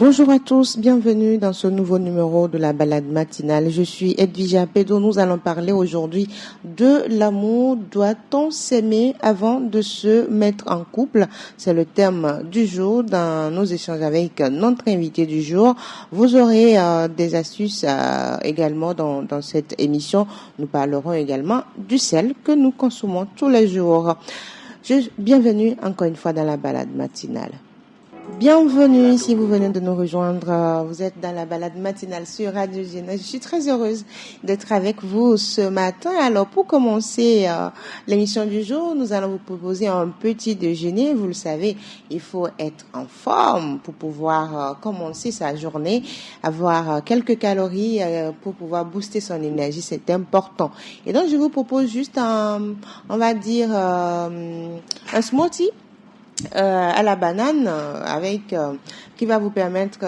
Bonjour à tous, bienvenue dans ce nouveau numéro de la balade matinale. Je suis Edwige Pédo. Nous allons parler aujourd'hui de l'amour. Doit-on s'aimer avant de se mettre en couple? C'est le thème du jour dans nos échanges avec notre invité du jour. Vous aurez des astuces également dans cette émission. Nous parlerons également du sel que nous consommons tous les jours. Bienvenue encore une fois dans la balade matinale. Bienvenue si vous venez de nous rejoindre. Vous êtes dans la balade matinale sur Radio Géna. Je suis très heureuse d'être avec vous ce matin. Alors pour commencer l'émission du jour, nous allons vous proposer un petit déjeuner. Vous le savez, il faut être en forme pour pouvoir commencer sa journée, avoir quelques calories pour pouvoir booster son énergie. C'est important. Et donc je vous propose juste un smoothie à la banane avec qui va vous permettre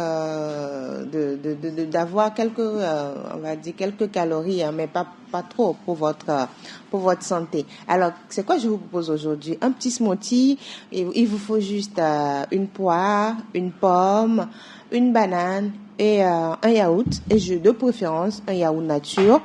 d'avoir quelques calories, mais pas trop pour votre santé. Alors c'est quoi je vous propose aujourd'hui? Un petit smoothie. Il vous faut juste une poire, une pomme, une banane et un yaourt, et de préférence un yaourt nature.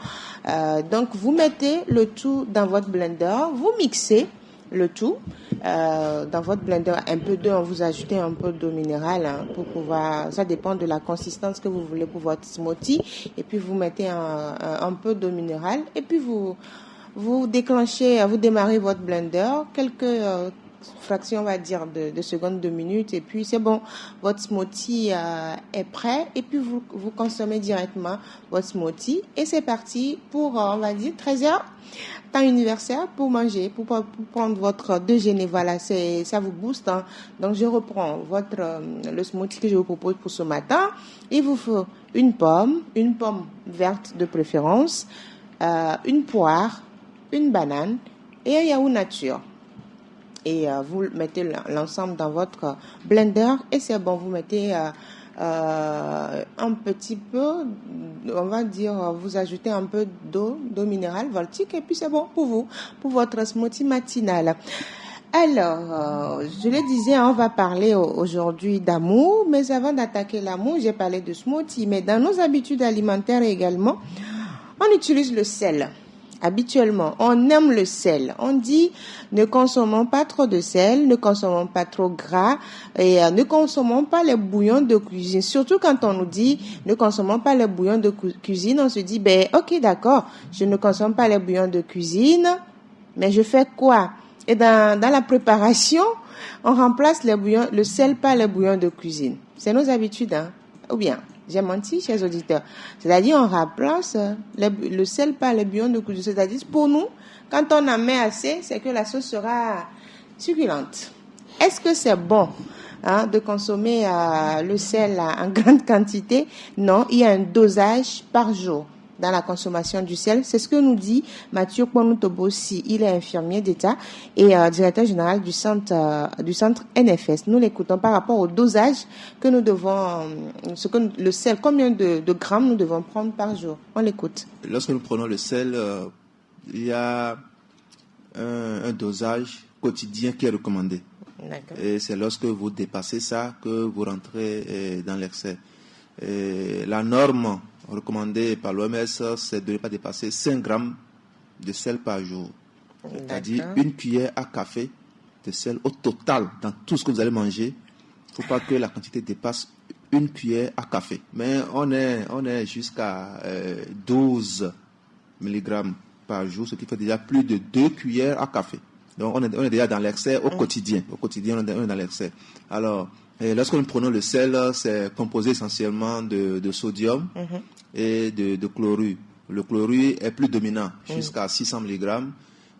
Donc vous mettez le tout dans votre blender, vous mixez le tout dans votre blender, un peu d'eau, vous ajoutez un peu d'eau minérale pour pouvoir, ça dépend de la consistance que vous voulez pour votre smoothie, et puis vous mettez un peu d'eau minérale, et puis vous démarrez votre blender quelques fractions, on va dire, de secondes, de minutes, et puis c'est bon, votre smoothie est prêt, et puis vous consommez directement votre smoothie, et c'est parti pour, on va dire, 13 heures, temps universel pour manger, pour prendre votre déjeuner. Voilà, ça vous booste. Donc je reprends le smoothie que je vous propose pour ce matin. Il vous faut une pomme verte de préférence, une poire, une banane et un yaourt nature. Et vous mettez l'ensemble dans votre blender et c'est bon. Vous mettez un petit peu, on va dire, vous ajoutez un peu d'eau minérale voltique, et puis c'est bon pour vous, pour votre smoothie matinal. Alors, je le disais, on va parler aujourd'hui d'amour, mais avant d'attaquer l'amour, j'ai parlé de smoothie, mais dans nos habitudes alimentaires également, on utilise le sel. Habituellement, on aime le sel. On dit, ne consommons pas trop de sel, ne consommons pas trop gras et ne consommons pas les bouillons de cuisine. Surtout quand on nous dit, ne consommons pas les bouillons de cuisine, on se dit, ok, d'accord, je ne consomme pas les bouillons de cuisine, mais je fais quoi? Et dans la préparation, on remplace le sel par les bouillons de cuisine. C'est nos habitudes, ou bien? J'ai menti, chers auditeurs. C'est-à-dire, on remplace le sel par les bouillons de cuisine. C'est-à-dire, pour nous, quand on en met assez, c'est que la sauce sera succulente. Est-ce que c'est bon de consommer le sel en grande quantité? Non, il y a un dosage par jour dans la consommation du sel. C'est ce que nous dit Mathieu Kwanutobossi. Il est infirmier d'État et directeur général du centre NFS. Nous l'écoutons par rapport au dosage que nous devons, le sel, combien de grammes nous devons prendre par jour. On l'écoute. Lorsque nous prenons le sel, il y a un dosage quotidien qui est recommandé. D'accord. Et c'est lorsque vous dépassez ça que vous rentrez dans l'excès. Et la norme recommandée par l'OMS, c'est de ne pas dépasser 5 grammes de sel par jour. C'est-à-dire une cuillère à café de sel au total dans tout ce que vous allez manger. Il ne faut pas que la quantité dépasse une cuillère à café. Mais on est jusqu'à 12 mg par jour, ce qui fait déjà plus de 2 cuillères à café. Donc on est déjà dans l'excès au quotidien. Au quotidien, on est dans l'excès. Alors, lorsque nous prenons le sel, c'est composé essentiellement de sodium et de chlorure. Le chlorure est plus dominant, jusqu'à 600 mg.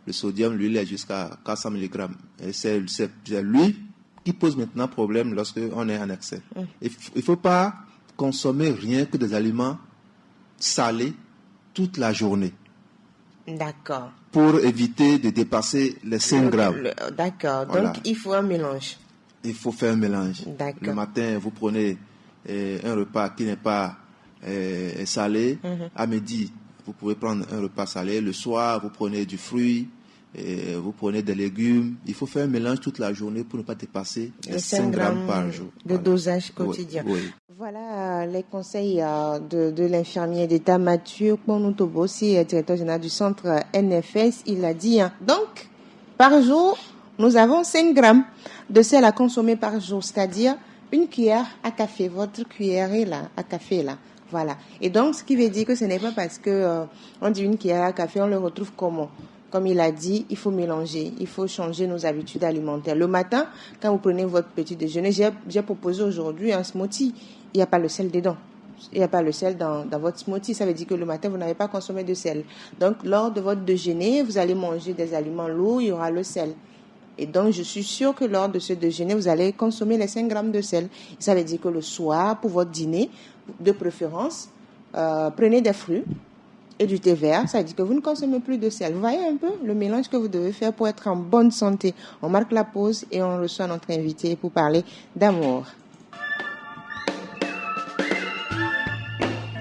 Le sodium, lui, il est jusqu'à 400 mg. Et c'est lui qui pose maintenant problème lorsque on est en excès. Il ne faut pas consommer rien que des aliments salés toute la journée. D'accord. Pour éviter de dépasser les 5 grammes. D'accord. Voilà. Donc, il faut un mélange. Il faut faire un mélange. D'accord. Le matin, vous prenez un repas qui n'est pas salé. À midi, vous pouvez prendre un repas salé. Le soir, vous prenez du fruit. Vous prenez des légumes. Il faut faire un mélange toute la journée pour ne pas dépasser les 5 grammes par jour. De dosage quotidien. Oui. Voilà les conseils de l'infirmier d'État Mathieu Kponoutobosi, directeur général du centre NFS. Il a dit, donc, par jour, nous avons 5 grammes de sel à consommer par jour, c'est-à-dire une cuillère à café. Votre cuillère est là, à café là. Voilà. Et donc, ce qui veut dire que ce n'est pas parce que on dit une cuillère à café, on le retrouve comment? Comme il a dit, il faut mélanger, il faut changer nos habitudes alimentaires. Le matin, quand vous prenez votre petit déjeuner, j'ai proposé aujourd'hui un smoothie. Il n'y a pas le sel dedans. Il n'y a pas le sel dans votre smoothie. Ça veut dire que le matin, vous n'avez pas consommé de sel. Donc, lors de votre déjeuner, vous allez manger des aliments lourds, il y aura le sel. Et donc, je suis sûre que lors de ce déjeuner, vous allez consommer les 5 grammes de sel. Et ça veut dire que le soir, pour votre dîner, de préférence, prenez des fruits et du thé vert. Ça veut dire que vous ne consommez plus de sel. Vous voyez un peu le mélange que vous devez faire pour être en bonne santé. On marque la pause et on reçoit notre invité pour parler d'amour.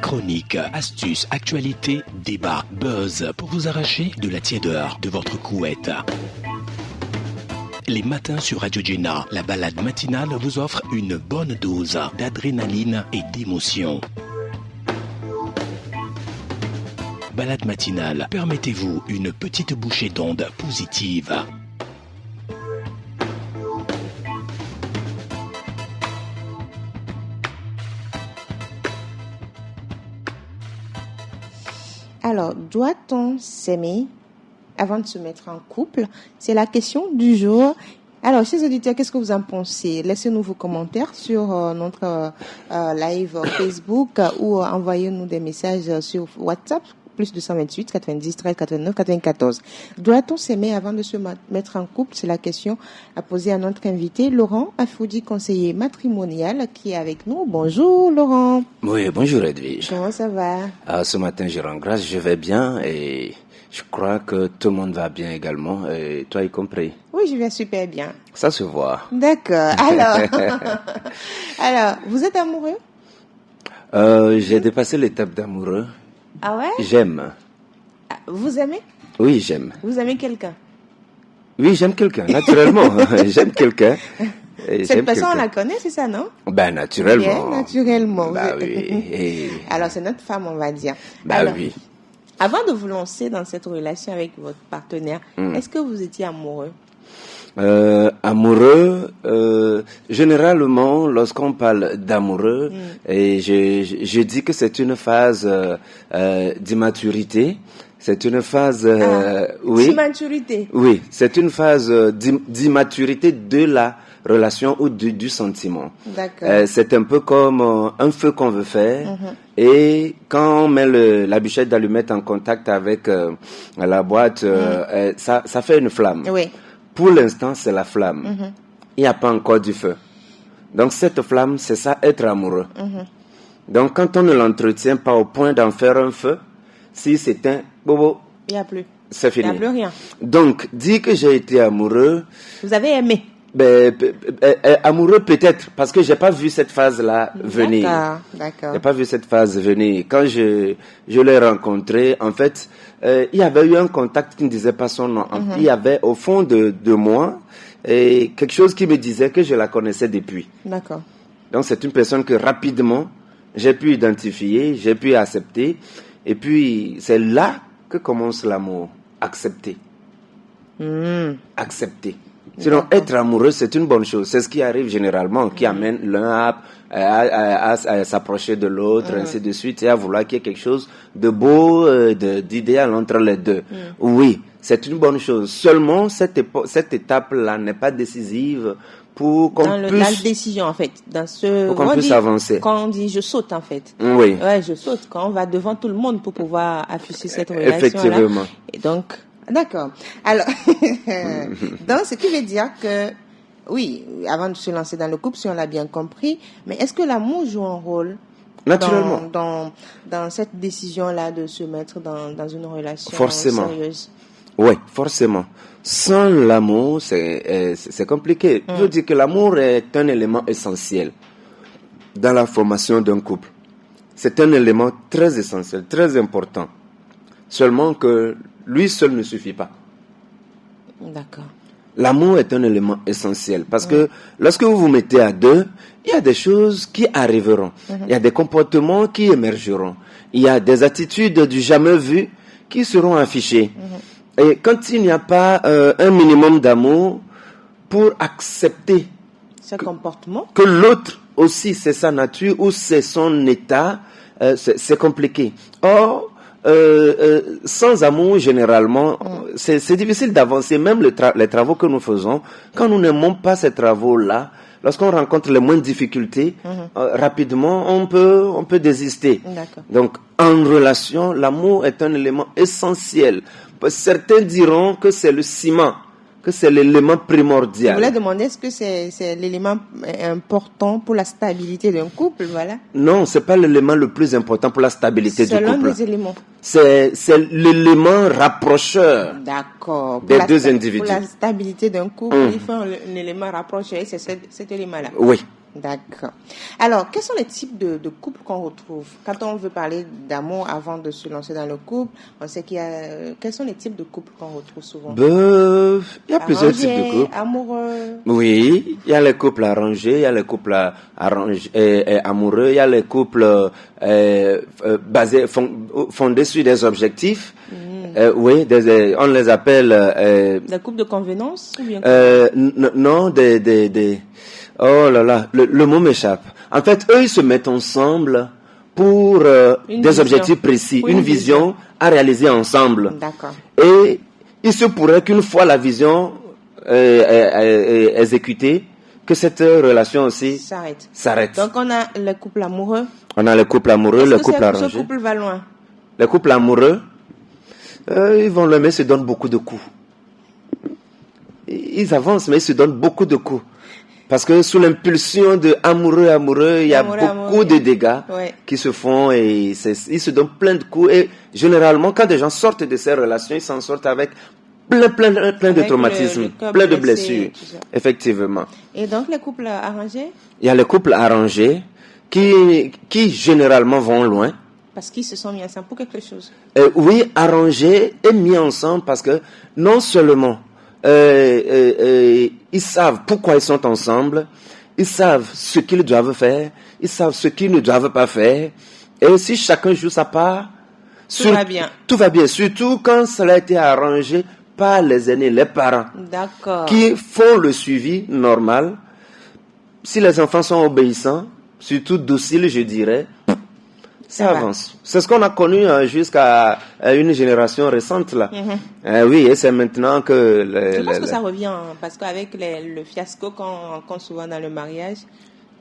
Chroniques, astuces, actualités, débats, buzz pour vous arracher de la tiédeur de votre couette. Les matins sur Radio Jenna, la balade matinale vous offre une bonne dose d'adrénaline et d'émotion. Balade matinale, permettez-vous une petite bouchée d'ondes positive. Alors, doit-on s'aimer avant de se mettre en couple? C'est la question du jour. Alors, chers auditeurs, qu'est-ce que vous en pensez? Laissez-nous vos commentaires sur notre live Facebook ou envoyez-nous des messages sur WhatsApp, plus 228 90 13 89 94. Doit-on s'aimer avant de se mettre en couple? C'est la question à poser à notre invité, Laurent Afoudi, conseiller matrimonial, qui est avec nous. Bonjour, Laurent. Oui, bonjour, Edwige. Comment ça va? Ce matin, je rends grâce, je vais bien et je crois que tout le monde va bien également, et toi y compris. Oui, je vais super bien. Ça se voit. D'accord. Alors, vous êtes amoureux? J'ai dépassé l'étape d'amoureux. Ah ouais? J'aime. Vous aimez? Oui, j'aime. Vous aimez quelqu'un? Oui, j'aime quelqu'un, naturellement. J'aime quelqu'un. Cette personne, on la connaît, c'est ça, non? Ben, naturellement. Bien, naturellement. Bah oui. Alors, c'est notre femme, on va dire. Bah alors, oui. Avant de vous lancer dans cette relation avec votre partenaire, est-ce que vous étiez amoureux? Amoureux, généralement, lorsqu'on parle d'amoureux, et je dis que c'est une phase d'immaturité. C'est une phase, oui. D'immaturité. Oui, c'est une phase d'immaturité de la relation ou du sentiment. D'accord. C'est un peu comme un feu qu'on veut faire, et quand on met la bûchette d'allumette en contact avec la boîte, ça fait une flamme. Oui. Pour l'instant, c'est la flamme. Il n'y a pas encore du feu. Donc cette flamme, c'est ça, être amoureux. Donc quand on ne l'entretient pas au point d'en faire un feu, si c'est un bobo, il n'y a plus. C'est fini. Il n'y a plus rien. Donc, dire que j'ai été amoureux. Vous avez aimé? Amoureux peut-être, parce que j'ai pas vu cette phase-là venir. D'accord. J'ai pas vu cette phase venir. Quand je l'ai rencontré, en fait, il y avait eu un contact qui ne disait pas son nom. Il y avait au fond de moi quelque chose qui me disait que je la connaissais depuis. D'accord. Donc c'est une personne que rapidement j'ai pu identifier, j'ai pu accepter, et puis c'est là que commence l'amour. Accepter. Accepter. Sinon, être amoureux, c'est une bonne chose. C'est ce qui arrive généralement, qui amène l'un à s'approcher de l'autre, ainsi de suite, et à vouloir qu'il y ait quelque chose de beau, d'idéal entre les deux. Oui, c'est une bonne chose. Seulement, cette étape-là n'est pas décisive pour qu'on puisse... Dans la décision, en fait. Pour qu'on puisse avancer. Quand on dit « je saute », en fait. Oui. Ouais, je saute. Quand on va devant tout le monde pour pouvoir afficher cette relation-là. Effectivement. Et donc... D'accord. Alors, donc, ce qui veut dire que, oui, avant de se lancer dans le couple, si on l'a bien compris, mais est-ce que l'amour joue un rôle naturellement dans cette décision-là de se mettre dans une relation sérieuse? Oui, forcément. Sans l'amour, c'est compliqué. Je veux dire que l'amour est un élément essentiel dans la formation d'un couple. C'est un élément très essentiel, très important. Seulement que lui seul ne suffit pas. D'accord. L'amour est un élément essentiel parce que lorsque vous vous mettez à deux, il y a des choses qui arriveront. Il y a des comportements qui émergeront. Il y a des attitudes du jamais vu qui seront affichées. Et quand il n'y a pas un minimum d'amour pour accepter ce comportement, que l'autre aussi c'est sa nature ou c'est son état, c'est compliqué. Or, sans amour, généralement, c'est difficile d'avancer. Même les travaux que nous faisons, quand nous n'aimons pas ces travaux-là, lorsqu'on rencontre les moindres difficultés, rapidement, on peut désister. D'accord. Donc, en relation, l'amour est un élément essentiel. Certains diront que c'est le ciment, que c'est l'élément primordial. Je voulais demander, est-ce que c'est l'élément important pour la stabilité d'un couple, voilà? Non, c'est pas l'élément le plus important pour la stabilité du couple. C'est l'un des éléments. C'est l'élément rapprocheur. D'accord. Des deux individus. Pour la stabilité d'un couple, il faut un élément rapprocheur, c'est cet élément-là. Oui. D'accord. Alors, quels sont les types de couples qu'on retrouve? Quand on veut parler d'amour avant de se lancer dans le couple, on sait qu'il y a... Quels sont les types de couples qu'on retrouve souvent? Il y a plusieurs types de couples. Amoureux. Oui, il y a les couples arrangés, il y a les couples amoureux, il y a les couples fondés sur des objectifs. Oui, on les appelle... des couples de convenance ou bien non, oh là là, le mot m'échappe. En fait, eux, ils se mettent ensemble pour des objectifs précis, une vision à réaliser ensemble. D'accord. Et il se pourrait qu'une fois la vision est exécutée, que cette relation aussi s'arrête. Donc, on a le couple amoureux. On a le couple amoureux, le couple arrangé. Ce couple va loin. Les couples amoureux, ils vont loin, mais ils se donnent beaucoup de coups. Ils avancent, mais ils se donnent beaucoup de coups. Parce que sous l'impulsion de amoureux, il y a beaucoup de dégâts qui se font et ils se donnent plein de coups. Et généralement, quand des gens sortent de ces relations, ils s'en sortent avec plein de traumatismes, plein de blessures. Effectivement. Et donc, les couples arrangés? Il y a les couples arrangés qui généralement vont loin. Parce qu'ils se sont mis ensemble pour quelque chose. Oui, arrangés et mis ensemble parce que non seulement ils savent pourquoi ils sont ensemble, ils savent ce qu'ils doivent faire, ils savent ce qu'ils ne doivent pas faire, et si chacun joue sa part, tout va bien. Tout va bien, surtout quand cela a été arrangé par les aînés, les parents, qui font le suivi normal. Si les enfants sont obéissants, surtout dociles, je dirais, ça avance. C'est ce qu'on a connu jusqu'à une génération récente là. Oui, et c'est maintenant que... Je pense que ça revient, parce qu'avec le fiasco qu'on rencontre souvent dans le mariage,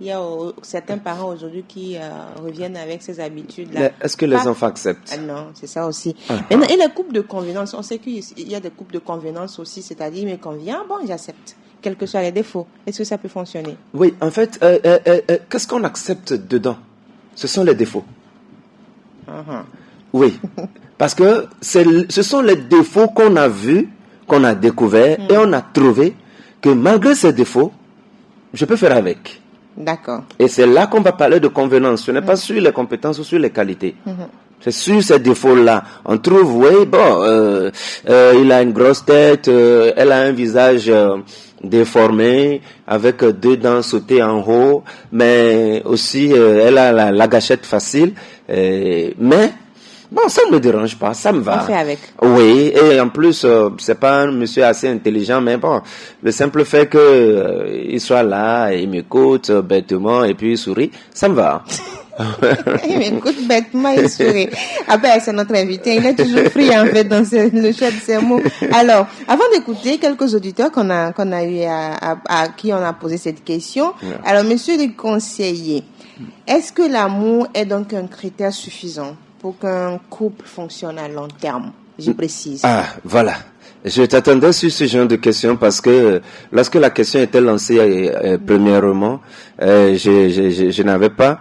il y a certains parents aujourd'hui qui reviennent avec ces habitudes-là. Est-ce que les enfants acceptent? Non, c'est ça aussi. Maintenant, et les couples de convenance, on sait qu'il y a des couples de convenance aussi, c'est-à-dire, il me convient, bon, j'accepte, quels que soient les défauts. Est-ce que ça peut fonctionner? Oui, en fait, qu'est-ce qu'on accepte dedans? Ce sont les défauts. Oui, parce que ce sont les défauts qu'on a vus, qu'on a découverts et on a trouvé que malgré ces défauts, je peux faire avec. D'accord. Et c'est là qu'on va parler de convenance. Ce n'est pas sur les compétences ou sur les qualités. C'est sur ces défauts-là. On trouve, oui, bon, il a une grosse tête, elle a un visage déformé, avec 2 dents sautées en haut, mais aussi elle a la gâchette facile. Mais bon, ça ne me dérange pas, ça me va. On fait avec. Oui, et en plus, c'est pas un monsieur assez intelligent, mais bon, le simple fait que il soit là, il m'écoute bêtement et puis il sourit, ça me va. Il m'écoute bêtement, il sourit. Ah ben, c'est notre invité, il est toujours pris en fait dans le choix de ses mots. Alors, avant d'écouter quelques auditeurs qu'on a eu à qui on a posé cette question, alors monsieur le conseiller, est-ce que l'amour est donc un critère suffisant pour qu'un couple fonctionne à long terme? Je précise. Ah, voilà. Je t'attendais sur ce genre de questions parce que lorsque la question était lancée premièrement, je n'avais pas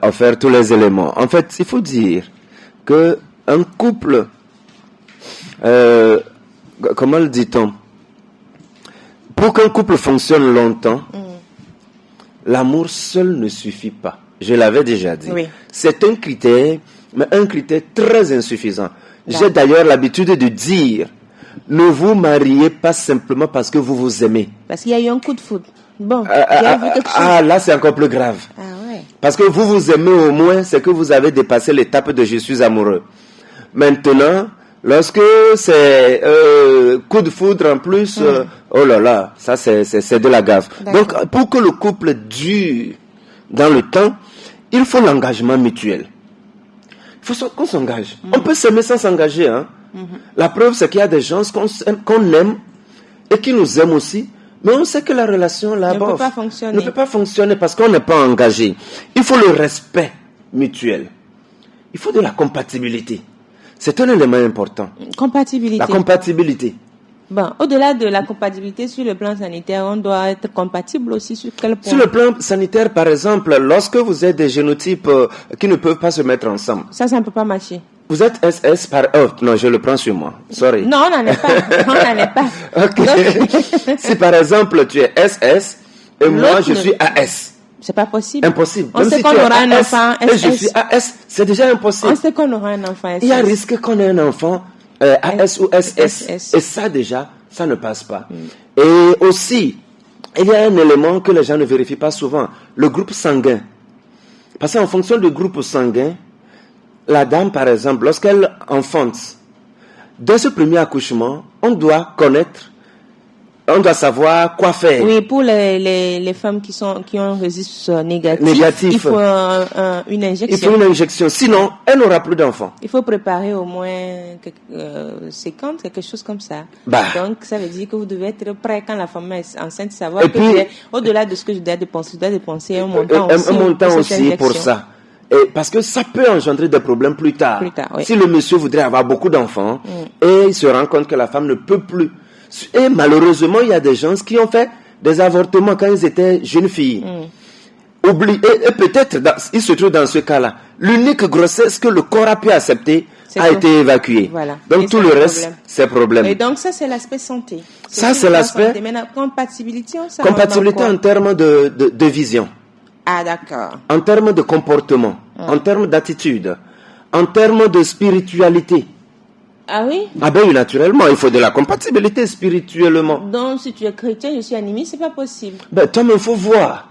offert tous les éléments. En fait, il faut dire que un couple, comment le dit-on? Pour qu'un couple fonctionne longtemps, l'amour seul ne suffit pas. Je l'avais déjà dit. Oui. C'est un critère, mais un critère très insuffisant. J'ai d'ailleurs l'habitude de dire ne vous mariez pas simplement parce que vous vous aimez. Parce qu'il y a eu un coup de foudre. Bon, il y a eu quelque chose. Là, c'est encore plus grave. Ah ouais. Parce que vous vous aimez au moins, c'est que vous avez dépassé l'étape de je suis amoureux. Maintenant, lorsque c'est coup de foudre en plus, oh là là, ça c'est de la gaffe. Donc, pour que le couple dure dans le temps, il faut l'engagement mutuel. Il faut qu'on s'engage. On peut s'aimer sans s'engager. Hein. La preuve, c'est qu'il y a des gens qu'on aime et qui nous aiment aussi, mais on sait que la relation là-bas ne peut pas fonctionner parce qu'on n'est pas engagé. Il faut le respect mutuel. Il faut de la compatibilité. C'est un élément important. Compatibilité. La compatibilité. Bon, au-delà de la compatibilité sur le plan sanitaire, on doit être compatible aussi sur quel point? Sur le plan sanitaire, par exemple, lorsque vous êtes des génotypes qui ne peuvent pas se mettre ensemble. Ça ne peut pas marcher. Vous êtes SS par... Oh, non, je le prends sur moi. Sorry. Non, on n'en est pas. On n'en est pas. Ok. Si par exemple, tu es SS et moi, je suis AS. C'est pas possible. Impossible. On sait qu'on aura un enfant SS. Et je suis AS, c'est déjà impossible. On sait qu'on aura un enfant SS. Il y a risque qu'on ait un enfant AS ou SS. Et ça déjà, ça ne passe pas. Et aussi, il y a un élément que les gens ne vérifient pas souvent. Le groupe sanguin. Parce qu'en fonction du groupe sanguin, la dame, par exemple, lorsqu'elle enfante, dès ce premier accouchement, on doit savoir quoi faire. Oui, pour les femmes qui ont un registre négatif. Il faut une injection. Il faut une injection, sinon elle n'aura plus d'enfants. Il faut préparer au moins 50, quelque chose comme ça. Donc ça veut dire que vous devez être prêt quand la femme est enceinte, savoir que au-delà de ce que je dois dépenser un montant aussi pour ça. Et parce que ça peut engendrer des problèmes plus tard. Oui. Si le monsieur voudrait avoir beaucoup d'enfants et il se rend compte que la femme ne peut plus. Et malheureusement, il y a des gens qui ont fait des avortements quand ils étaient jeunes filles. Et peut-être, il se trouve dans ce cas-là, l'unique grossesse que le corps a pu accepter a été évacuée. Voilà. Donc tout le reste, c'est problème. Et donc ça, c'est l'aspect santé. Ça, c'est l'aspect... Maintenant, compatibilité, en termes de vision. Ah, d'accord. En termes de comportement, en termes d'attitude, en termes de spiritualité. Ah oui? Ah ben oui, naturellement, il faut de la compatibilité spirituellement. Donc, si tu es chrétien, je suis animiste, c'est pas possible. Ben, toi-même, il faut voir.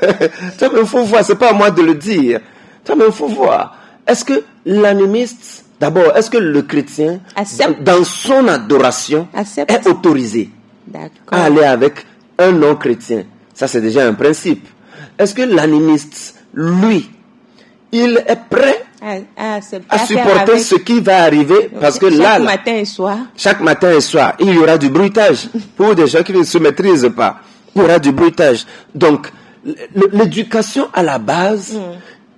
Toi-même, il faut voir, c'est pas à moi de le dire. Toi-même, il faut voir. Est-ce que l'animiste, d'abord, est-ce que le chrétien, dans son adoration, est autorisé à aller avec un non-chrétien? Ça, c'est déjà un principe. Est-ce que l'animiste, lui, il est prêt à supporter ce qui va arriver? Parce que chaque matin et soir, il y aura du bruitage. Pour des gens qui ne se maîtrisent pas, il y aura du bruitage. Donc, l'éducation à la base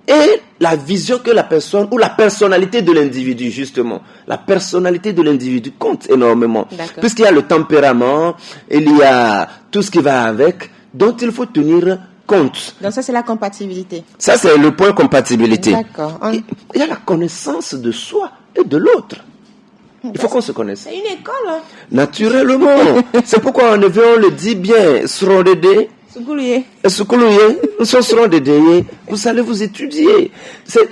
et la vision que la personne, ou la personnalité de l'individu, justement. La personnalité de l'individu compte énormément. Puisqu'il y a le tempérament, il y a tout ce qui va avec, dont il faut tenir compte. Donc ça, c'est la compatibilité. Ça, c'est le point compatibilité. D'accord. Il y a la connaissance de soi et de l'autre. Il faut qu'on se connaisse. C'est une école. Hein? Naturellement. C'est pourquoi on le dit bien. Sukuluye, vous allez vous étudier.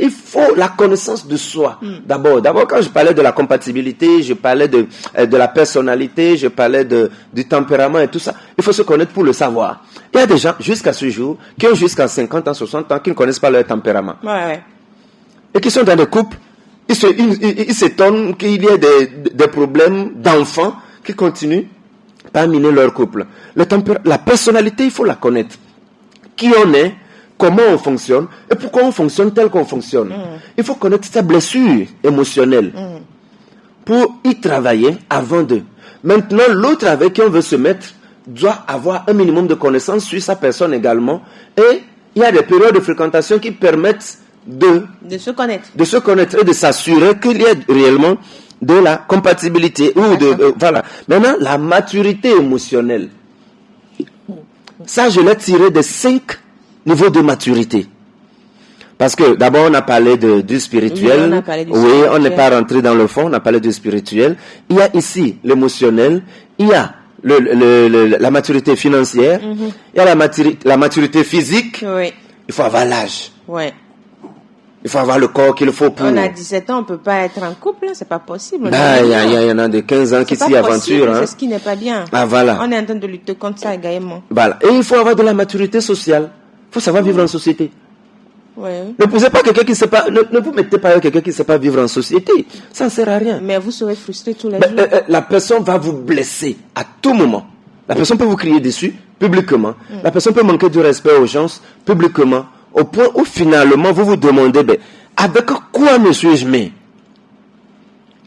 Il faut la connaissance de soi. D'abord, quand je parlais de la compatibilité, je parlais de la personnalité, je parlais du tempérament et tout ça. Il faut se connaître pour le savoir. Il y a des gens, jusqu'à ce jour, qui ont jusqu'à 50 ans, 60 ans, qui ne connaissent pas leur tempérament. Et qui sont dans des couples, ils s'étonnent qu'il y ait des problèmes d'enfants qui continuent par miner leur couple. La personnalité, il faut la connaître. Qui on est, comment on fonctionne et pourquoi on fonctionne tel qu'on fonctionne. Il faut connaître sa blessure émotionnelle pour y travailler avant d'eux. Maintenant, l'autre avec qui on veut se mettre doit avoir un minimum de connaissances sur sa personne également. Et il y a des périodes de fréquentation qui permettent de se connaître et de s'assurer qu'il y ait réellement de la compatibilité. Voilà. Maintenant, la maturité émotionnelle. Ça, je l'ai tiré de 5 niveaux de maturité. Parce que d'abord, on a parlé du spirituel. On n'est pas rentré dans le fond, on a parlé du spirituel. Il y a ici l'émotionnel. Il y a la maturité financière. Il y a la maturité physique. Il faut avoir l'âge. Il faut avoir le corps qu'il faut pour... On a 17 ans, on peut pas être en couple, c'est pas possible. Il y en a de 15 ans qui s'y aventurent. Hein. C'est ce qui n'est pas bien. Ah, voilà. On est en train de lutter contre ça également. Voilà. Et il faut avoir de la maturité sociale. Il faut savoir vivre en société. Ouais. Ne posez pas quelqu'un qui ne sait pas, ne vous mettez pas avec quelqu'un qui ne sait pas vivre en société. Ça ne sert à rien. Mais vous serez frustré tous les jours. La personne va vous blesser à tout moment. La personne peut vous crier dessus publiquement. La personne peut manquer de respect aux gens publiquement. Au point où finalement vous vous demandez, avec quoi me suis-je mis?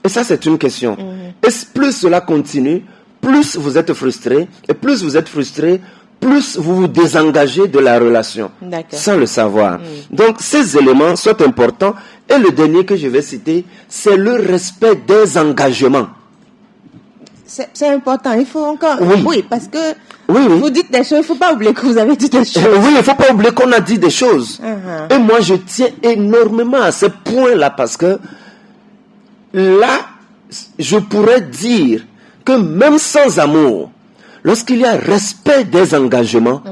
Et ça c'est une question. Et plus cela continue, plus vous êtes frustré. Et plus vous êtes frustré, plus vous vous désengagez de la relation. Sans le savoir. Donc ces éléments sont importants. Et le dernier que je vais citer, c'est le respect des engagements. C'est important, il faut encore... Oui, parce que vous dites des choses, il ne faut pas oublier que vous avez dit des choses. Oui, il ne faut pas oublier qu'on a dit des choses. Et moi, je tiens énormément à ce point-là, parce que là, je pourrais dire que même sans amour, lorsqu'il y a respect des engagements,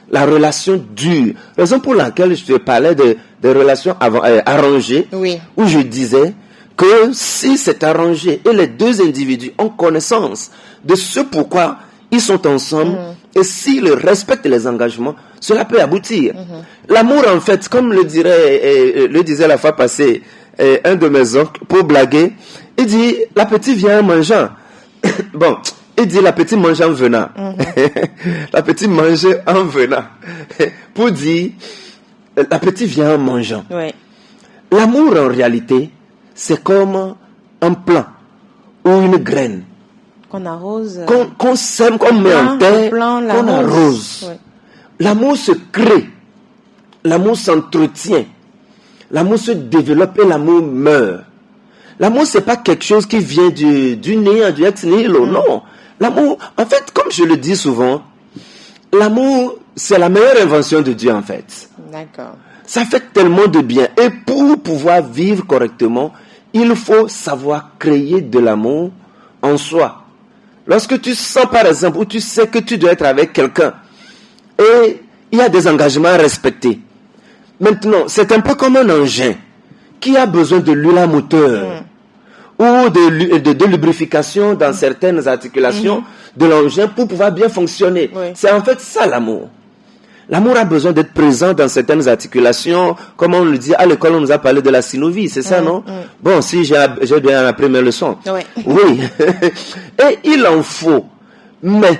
la relation dure. Raison pour laquelle je te parlais des relations arrangées, où je disais que si c'est arrangé et les deux individus ont connaissance de ce pourquoi ils sont ensemble, et s'ils respectent les engagements, cela peut aboutir. L'amour, en fait, comme le disait la fois passée un de mes oncles, pour blaguer, il dit, la petite vient en mangeant. Bon, il dit, la petite mange en venant. La petite mange en venant. Pour dire, la petite vient en mangeant. L'amour, en réalité, c'est comme un plant ou une graine qu'on arrose, qu'on sème, qu'on met en terre, qu'on arrose. L'amour se crée, l'amour s'entretient, l'amour se développe et l'amour meurt. L'amour, c'est pas quelque chose qui vient du néant, du ex nihilo, non. L'amour, en fait, comme je le dis souvent, l'amour, c'est la meilleure invention de Dieu, en fait. D'accord. Ça fait tellement de bien. Et pour pouvoir vivre correctement, il faut savoir créer de l'amour en soi. Lorsque tu sens, par exemple, ou tu sais que tu dois être avec quelqu'un, et il y a des engagements à respecter. Maintenant, c'est un peu comme un engin qui a besoin de l'huile à moteur ou de lubrification dans certaines articulations de l'engin pour pouvoir bien fonctionner. C'est en fait ça l'amour. L'amour a besoin d'être présent dans certaines articulations. Comme on le dit, à l'école, on nous a parlé de la synovie, c'est ça, non? Bon, si j'ai bien appris mes leçons. Oui. Et il en faut. Mais,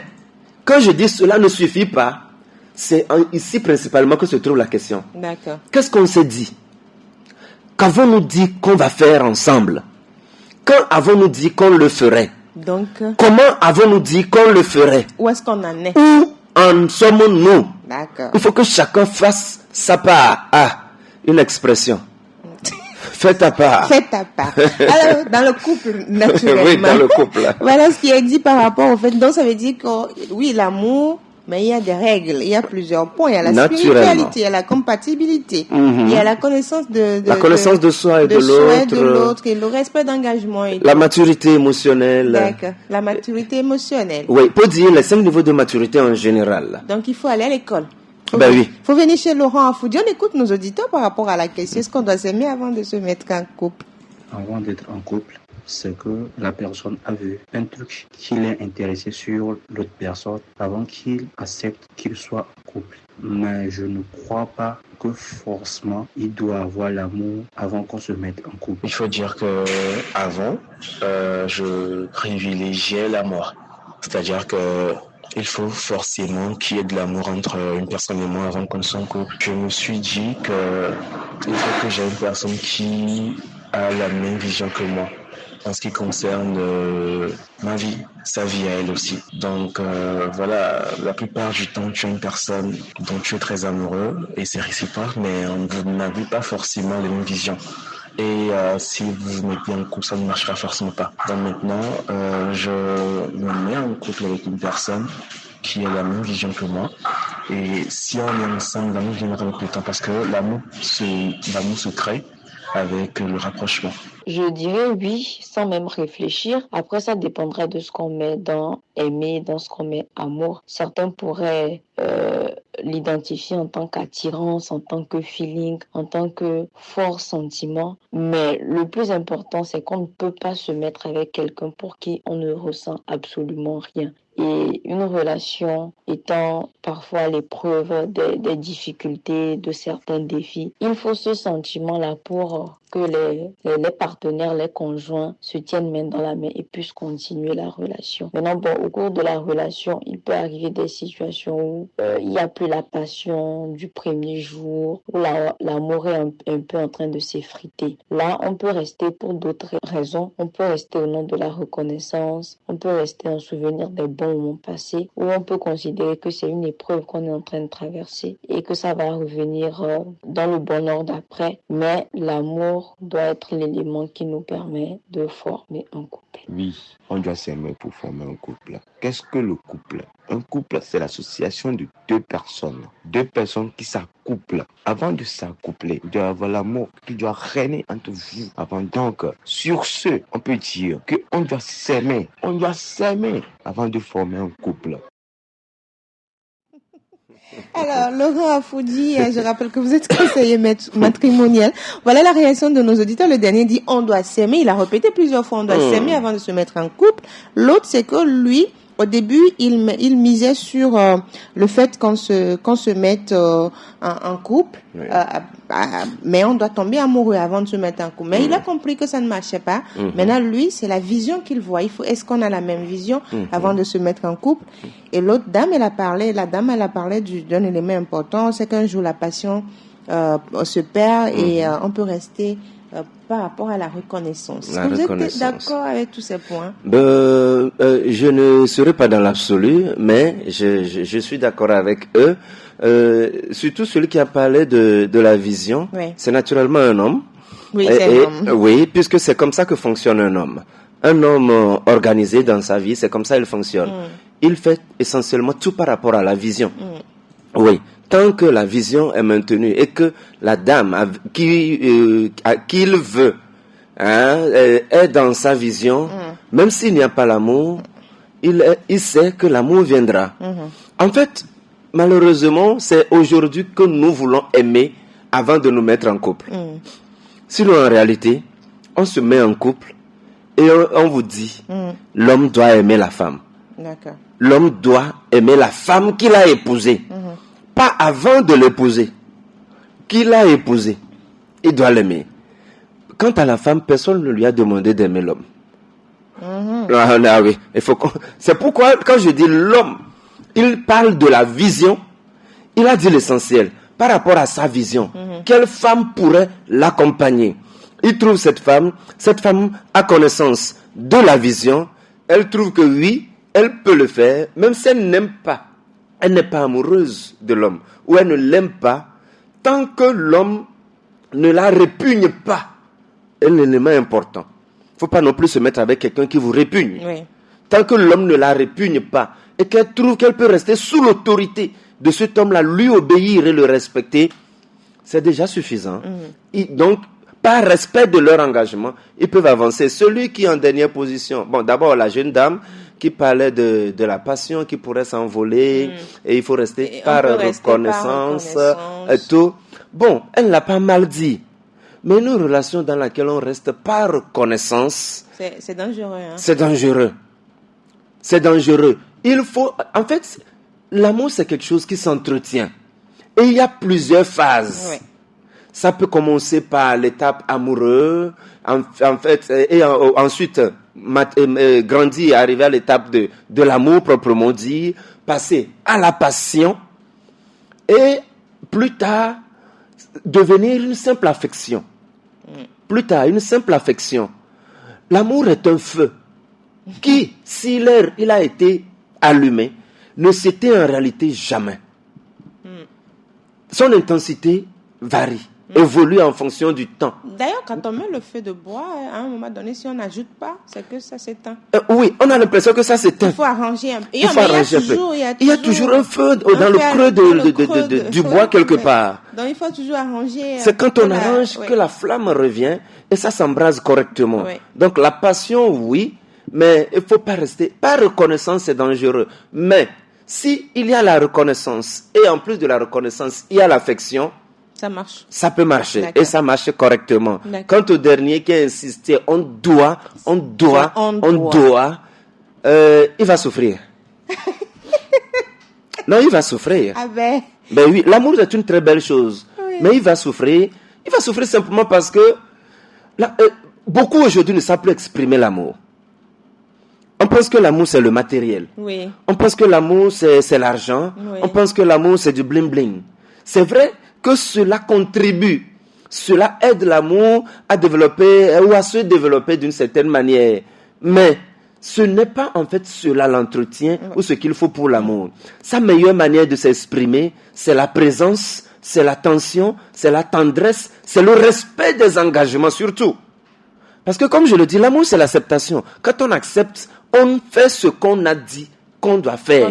quand je dis cela ne suffit pas, c'est ici principalement que se trouve la question. D'accord. Qu'est-ce qu'on s'est dit? Qu'avons-nous dit qu'on va faire ensemble? Quand avons-nous dit qu'on le ferait? Donc, comment avons-nous dit qu'on le ferait? Où est-ce qu'on en est? Où en sommes-nous? D'accord. Il faut que chacun fasse sa part. Ah, une expression. Fais ta part. Fais ta part. Alors, dans le couple, naturellement. Oui, dans le couple. Voilà ce qui est dit par rapport au fait. Donc, ça veut dire que, oui, l'amour, mais il y a des règles, il y a plusieurs points. Il y a la spiritualité, il y a la compatibilité, il y a la connaissance de soi et de l'autre, et le respect d'engagement. La maturité émotionnelle. D'accord, la maturité émotionnelle. Oui, pour dire les 5 niveaux de maturité en général. Donc, il faut aller à l'école. Oui. Il faut venir chez Laurent Afoudi. On écoute nos auditeurs par rapport à la question. Est-ce qu'on doit s'aimer avant de se mettre en couple? Avant d'être en couple, c'est que la personne a vu un truc qui l'est intéressé sur l'autre personne avant qu'il accepte qu'il soit en couple. Mais je ne crois pas que forcément il doit avoir l'amour avant qu'on se mette en couple. Il faut dire que avant, je privilégiais l'amour. C'est-à-dire que il faut forcément qu'il y ait de l'amour entre une personne et moi avant qu'on soit en couple. Je me suis dit que il faut que j'ai une personne qui a la même vision que moi en ce qui concerne ma vie, sa vie à elle aussi. Donc voilà, la plupart du temps, tu es une personne dont tu es très amoureux et c'est réciproque, mais on n'avait pas forcément les mêmes visions. Et si vous vous mettez en couple, ça ne marchera forcément pas. Donc maintenant, je me mets en couple avec une personne qui a la même vision que moi. Et si on est ensemble, l'amour viendra avec le temps parce que l'amour se crée avec le rapprochement. Je dirais oui, sans même réfléchir. Après, ça dépendra de ce qu'on met dans aimer, dans ce qu'on met amour. Certains pourraient l'identifier en tant qu'attirance, en tant que feeling, en tant que fort sentiment. Mais le plus important, c'est qu'on ne peut pas se mettre avec quelqu'un pour qui on ne ressent absolument rien. Et une relation étant parfois l'épreuve des difficultés, de certains défis, il faut ce sentiment-là pour que les partenaires, les conjoints se tiennent main dans la main et puissent continuer la relation. Maintenant, bon, au cours de la relation, il peut arriver des situations où il n'y a plus la passion du premier jour, où l'amour est un peu en train de s'effriter. Là, on peut rester pour d'autres raisons. On peut rester au nom de la reconnaissance. On peut rester en souvenir des bons moments passés, ou on peut considérer que c'est une épreuve qu'on est en train de traverser et que ça va revenir dans le bon ordre après. Mais l'amour doit être l'élément qui nous permet de former un couple. Oui, on doit s'aimer pour former un couple. Qu'est-ce que le couple? Un couple, c'est l'association de deux personnes qui s'accouplent. Avant de s'accoupler, il doit y avoir l'amour qui doit régner entre vous. Donc, sur ce, on peut dire qu'on doit s'aimer. On doit s'aimer avant de former un couple. Alors, Laurent Afoudi, je rappelle que vous êtes conseiller matrimonial. Voilà la réaction de nos auditeurs. Le dernier dit on doit s'aimer. Il a répété plusieurs fois on doit s'aimer avant de se mettre en couple. L'autre, c'est que lui, au début, il misait sur le fait qu'on se mette en couple, oui. Mais on doit tomber amoureux avant de se mettre en couple. Mais il a compris que ça ne marchait pas. Maintenant, lui, c'est la vision qu'il voit. Est-ce qu'on a la même vision avant de se mettre en couple? Et l'autre dame, elle a parlé d'un élément important, c'est qu'un jour la passion se perd et on peut rester par rapport à la reconnaissance. Vous êtes d'accord avec tous ces points? Je ne serai pas dans l'absolu, mais je suis d'accord avec eux. Surtout celui qui a parlé de la vision. Oui. C'est naturellement un homme. Oui, c'est un homme. Oui, puisque c'est comme ça que fonctionne un homme. Un homme organisé dans sa vie, c'est comme ça qu'il fonctionne. Il fait essentiellement tout par rapport à la vision. Oui. Tant que la vision est maintenue et que la dame qu'il veut est dans sa vision, même s'il n'y a pas l'amour, il sait que l'amour viendra. En fait, malheureusement, c'est aujourd'hui que nous voulons aimer avant de nous mettre en couple. Sinon, en réalité, on se met en couple et on vous dit, l'homme doit aimer la femme. D'accord. L'homme doit aimer la femme qu'il a épousée. Pas avant de l'épouser. Qu'il a épousé, il doit l'aimer. Quant à la femme, personne ne lui a demandé d'aimer l'homme. Oui. C'est pourquoi, quand je dis l'homme, il parle de la vision. Il a dit l'essentiel. Par rapport à sa vision, quelle femme pourrait l'accompagner? Il trouve cette femme a connaissance de la vision. Elle trouve que oui, elle peut le faire, même si elle n'aime pas. Elle n'est pas amoureuse de l'homme, ou elle ne l'aime pas, tant que l'homme ne la répugne pas. C'est l'élément important. Il ne faut pas non plus se mettre avec quelqu'un qui vous répugne. Oui. Tant que l'homme ne la répugne pas, et qu'elle trouve qu'elle peut rester sous l'autorité de cet homme-là, lui obéir et le respecter, c'est déjà suffisant. Donc, par respect de leur engagement, ils peuvent avancer. Celui qui est en dernière position, d'abord la jeune dame, qui parlait de la passion qui pourrait s'envoler et il faut rester par reconnaissance et tout. Bon, elle ne l'a pas mal dit. Mais une relation dans laquelle on reste par reconnaissance, c'est dangereux. C'est dangereux. Il faut, en fait, l'amour c'est quelque chose qui s'entretient. Et il y a plusieurs phases. Oui. Ça peut commencer par l'étape amoureuse, et ensuite grandir, arriver à l'étape de l'amour proprement dit, passer à la passion, et plus tard, devenir une simple affection. Plus tard, une simple affection. L'amour est un feu qui, s'il a été allumé, ne s'éteint en réalité jamais. Son intensité varie. évolue en fonction du temps. D'ailleurs, quand on met le feu de bois, à un moment donné, si on n'ajoute pas, c'est que ça s'éteint. Oui, on a l'impression que ça s'éteint. Il faut arranger un peu. Il y a toujours un feu dans le creux du bois quelque part. Donc il faut toujours arranger. C'est quand on arrange que la flamme revient et ça s'embrase correctement. Oui. Donc la passion, oui, mais il ne faut pas rester. Par reconnaissance, c'est dangereux. Mais si il y a la reconnaissance et en plus de la reconnaissance, il y a l'affection, ça marche. Ça peut marcher. D'accord. Et ça marche correctement. D'accord. Quant au dernier qui a insisté, on doit, il va souffrir. Non, il va souffrir. Ah ben. Ben oui, l'amour est une très belle chose. Oui. Mais il va souffrir. Il va souffrir simplement parce que beaucoup aujourd'hui ne savent plus exprimer l'amour. On pense que l'amour c'est le matériel. Oui. On pense que l'amour c'est l'argent. Oui. On pense que l'amour c'est du bling bling. C'est vrai que cela contribue, cela aide l'amour à développer ou à se développer d'une certaine manière. Mais ce n'est pas en fait cela l'entretien ou ce qu'il faut pour l'amour. Sa meilleure manière de s'exprimer, c'est la présence, c'est l'attention, c'est la tendresse, c'est le respect des engagements surtout. Parce que comme je le dis, l'amour c'est l'acceptation. Quand on accepte, on fait ce qu'on a dit qu'on doit faire.